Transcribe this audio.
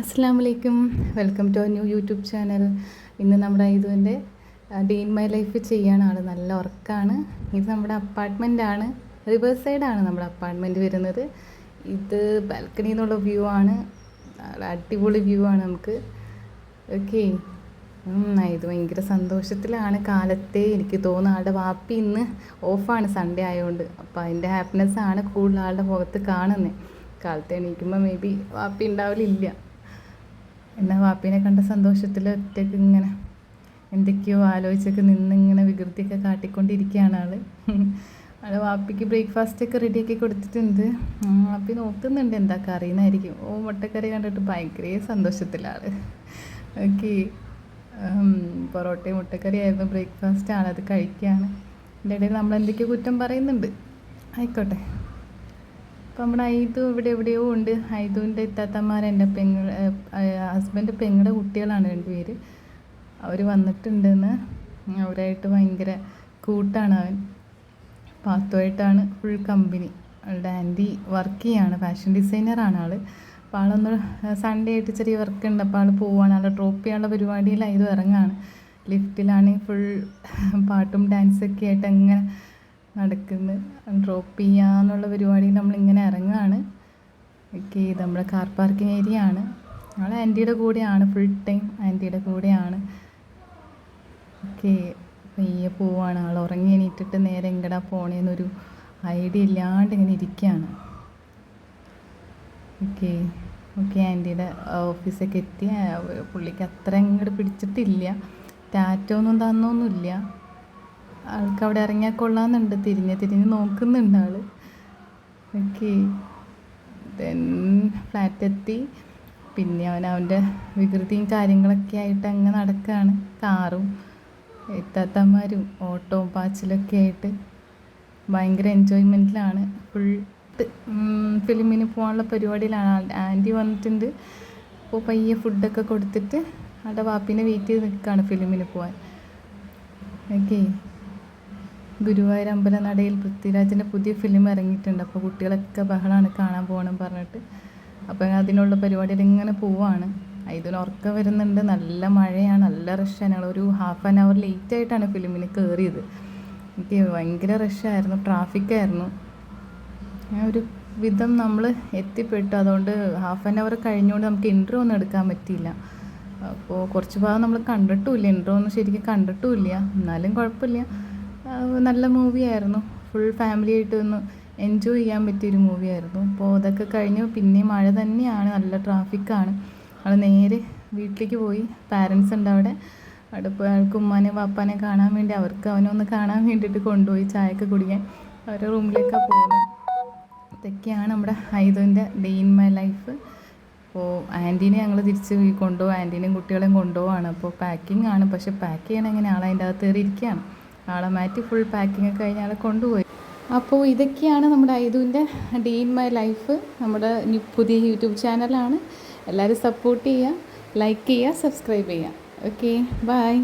അസ്സാം വലൈക്കും. Welcome to new YouTube channel. ഇന്ന് നമ്മുടെ ഇതുവിൻ്റെ ഡേ ഇൻ മൈ ലൈഫ് ചെയ്യാണ്. ആൾ നല്ല ഉറക്കമാണ്. ഇത് നമ്മുടെ അപ്പാർട്ട്മെൻറ്റാണ്. റിവേഴ്സ് സൈഡാണ് നമ്മുടെ അപ്പാർട്ട്മെൻറ്റ് വരുന്നത്. ഇത് ബാൽക്കണിയിൽ നിന്നുള്ള വ്യൂ ആണ്. അടിപൊളി വ്യൂ ആണ് നമുക്ക്. ഓക്കെ, ഇത് ഭയങ്കര സന്തോഷത്തിലാണ്. കാലത്തെ എനിക്ക് തോന്നുന്നു ആളുടെ വാപ്പി ഇന്ന് ഓഫാണ്, സൺഡേ ആയതുകൊണ്ട്. അപ്പോൾ അതിൻ്റെ ഹാപ്പിനെസ്സാണ് കൂടുതൽ ആളുടെ മുഖത്ത് കാണുന്നത്. കാലത്ത് എണീക്കുമ്പോൾ മേ ബി വാപ്പി ഉണ്ടാവലില്ല. എന്നാൽ വാപ്പീനെ കണ്ട സന്തോഷത്തിൽ ഒറ്റയ്ക്ക് ഇങ്ങനെ എന്തൊക്കെയോ ആലോചിച്ചൊക്കെ നിന്നിങ്ങനെ വികൃതിയൊക്കെ കാട്ടിക്കൊണ്ടിരിക്കുകയാണ് ആൾ വാപ്പിക്ക് ബ്രേക്ക്ഫാസ്റ്റൊക്കെ റെഡിയാക്കി കൊടുത്തിട്ടുണ്ട്. വാപ്പി നോക്കുന്നുണ്ട് എന്താ കറിയെന്നായിരിക്കും. മുട്ടക്കറി കണ്ടിട്ട് ഭയങ്കര സന്തോഷത്തിലാണ്. ഓക്കെ, പൊറോട്ടയും മുട്ടക്കറി ആയിരുന്നു ബ്രേക്ക്ഫാസ്റ്റാണ്, അത് കഴിക്കുകയാണ്. അതിൻ്റെ ഇടയിൽ നമ്മൾ എന്തൊക്കെയോ കുറ്റം പറയുന്നുണ്ട്. ആയിക്കോട്ടെ. അപ്പം നമ്മുടെ ഐതു ഇവിടെ എവിടെയോ ഉണ്ട്. ഐതുവിൻ്റെ ഇത്താത്തമാർ എൻ്റെ ഹസ്ബൻഡ് പെങ്ങളുടെ കുട്ടികളാണ് രണ്ടുപേര്. അവർ വന്നിട്ടുണ്ടെന്ന്. അവരായിട്ട് ഭയങ്കര കൂട്ടാണ്. അവൻ പാത്തുമായിട്ടാണ് ഫുൾ കമ്പനി. അവളുടെ ആൻറ്റി വർക്ക് ചെയ്യാണ്, ഫാഷൻ ഡിസൈനറാണ് ആൾ. അപ്പോൾ ആളൊന്ന് സൺഡേ ആയിട്ട് ചെറിയ വർക്ക് ഉണ്ട്. അപ്പോൾ ആൾ പോവുകയാണ്. ആളെ ഡ്രോപ്പ് ചെയ്യാനുള്ള പരിപാടിയിൽ ഇത് ഇറങ്ങാണ്. ലിഫ്റ്റിലാണെങ്കിൽ ഫുൾ പാട്ടും ഡാൻസൊക്കെ ആയിട്ട് അങ്ങനെ നടക്കുന്നു. ഡ്രോപ്പ് ചെയ്യാന്നുള്ള പരിപാടിയിൽ നമ്മളിങ്ങനെ ഇറങ്ങുകയാണ്. ഓക്കെ, ഇത് നമ്മുടെ കാർ പാർക്കിംഗ് ഏരിയ ആണ്. ഞങ്ങൾ ആൻറ്റിയുടെ കൂടെയാണ്, ഫുൾ ടൈം ആൻറ്റിയുടെ കൂടെയാണ്. ഓക്കെ, പയ്യെ പോവാണ്. ആൾ ഉറങ്ങി എണീറ്റിട്ട് നേരെ എങ്ങടാ പോണേന്നൊരു ഐഡിയ ഇല്ലാണ്ട് ഇങ്ങനെ ഇരിക്കുകയാണ്. ഓക്കെ ഓക്കെ ആൻറ്റിയുടെ ഓഫീസൊക്കെ എത്തി. പുള്ളിക്ക് അത്ര അങ്ങോട്ട് പിടിച്ചിട്ടില്ല. ടാറ്റൊന്നും തന്നൊന്നുമില്ല. ആൾക്ക് അവിടെ ഇറങ്ങിയാൽ കൊള്ളാമെന്നുണ്ട്. തിരിഞ്ഞ് നോക്കുന്നുണ്ട് ആൾ. Okay, then ഫ്ലാറ്റെത്തി. പിന്നെ അവൻ്റെ വികൃതിയും കാര്യങ്ങളൊക്കെ ആയിട്ട് അങ്ങ് നടക്കുകയാണ്. കാറും എത്താത്തമാരും ഓട്ടവും പാച്ചിലൊക്കെ ആയിട്ട് ഭയങ്കര എൻജോയ്മെൻറ്റിലാണ്. ഫുൾ ഫിലിമിന് പോകാനുള്ള പരിപാടിയിലാണ്. ആൻറ്റി വന്നിട്ടുണ്ട്. അപ്പോൾ പയ്യെ ഫുഡൊക്കെ കൊടുത്തിട്ട് അവിടെ വാപ്പിനെ വെയിറ്റ് ചെയ്ത് നിൽക്കുകയാണ് ഫിലിമിന് പോകാൻ. ഓക്കെ, ഗുരുവായൂർ അമ്പലനടയിൽ പൃഥ്വിരാജിൻ്റെ പുതിയ ഫിലിം ഇറങ്ങിയിട്ടുണ്ട്. അപ്പോൾ കുട്ടികളൊക്കെ ബഹളമാണ് കാണാൻ പോകണം പറഞ്ഞിട്ട്. അപ്പോൾ അതിനുള്ള പരിപാടിയിൽ ഇങ്ങനെ പോവാണ്. ഇതിന് ഉറക്കം വരുന്നുണ്ട്. നല്ല മഴയാണ്, നല്ല റഷാണ്. ഞങ്ങളൊരു ഹാഫ് ആൻ അവർ ലേറ്റായിട്ടാണ് ഫിലിമിന് കയറിയത്. എനിക്ക് ഭയങ്കര റഷായിരുന്നു, ട്രാഫിക്കായിരുന്നു. ഒരു വിധം നമ്മൾ എത്തിപ്പെട്ടു. അതുകൊണ്ട് ഹാഫ് ആൻ അവർ കഴിഞ്ഞുകൊണ്ട് നമുക്ക് ഇൻട്രോ ഒന്നും എടുക്കാൻ പറ്റിയില്ല. അപ്പോൾ കുറച്ച് ഭാഗം നമ്മൾ കണ്ടിട്ടുമില്ല, ഇൻട്രോ ഒന്നും ശരിക്കും കണ്ടിട്ടുമില്ല. എന്നാലും കുഴപ്പമില്ല, നല്ല മൂവിയായിരുന്നു. ഫുൾ ഫാമിലി ആയിട്ട് ഒന്ന് എൻജോയ് ചെയ്യാൻ പറ്റിയൊരു മൂവിയായിരുന്നു. അപ്പോൾ അതൊക്കെ കഴിഞ്ഞു. പിന്നെ മഴ തന്നെയാണ്, നല്ല ട്രാഫിക്കാണ്. അവിടെ നേരെ വീട്ടിലേക്ക് പോയി. പാരൻസ് ഉണ്ട് അവിടെ. പോയി ആൾക്ക് ഉമ്മാനെ വാപ്പാനെ കാണാൻ വേണ്ടി, അവർക്ക് അവനൊന്ന് കാണാൻ വേണ്ടിയിട്ട് കൊണ്ടുപോയി ചായയൊക്കെ കുടിക്കാൻ അവരുടെ റൂമിലേക്കാണ് പോകുന്നത്. ഇതൊക്കെയാണ് നമ്മുടെ ഐതുവിൻ്റെ ഡേ ഇൻ മൈ ലൈഫ്. അപ്പോൾ ആൻറ്റീനെ ഞങ്ങൾ തിരിച്ച് കൊണ്ടുപോകും. ആൻറ്റീനെയും കുട്ടികളെയും കൊണ്ടുപോവാണ്. അപ്പോൾ പാക്കിംഗ് ആണ്. പക്ഷേ പാക്ക് ചെയ്യണം എങ്ങനെ, ആളതിൻ്റെ അകത്ത് കയറിയിരിക്കുകയാണ്. ആളെ മാറ്റി ഫുൾ പാക്കിംഗ് ഒക്കെ കഴിഞ്ഞ് ആളെ കൊണ്ടുപോയി. അപ്പോൾ ഇതൊക്കെയാണ് നമ്മുടെ ഐതുവിൻ്റെ ഡേ ഇൻ മൈ ലൈഫ്. നമ്മുടെ പുതിയ യൂട്യൂബ് ചാനലാണ്. എല്ലാവരും സപ്പോർട്ട് ചെയ്യുക, ലൈക്ക് ചെയ്യുക, സബ്സ്ക്രൈബ് ചെയ്യുക. Okay, by.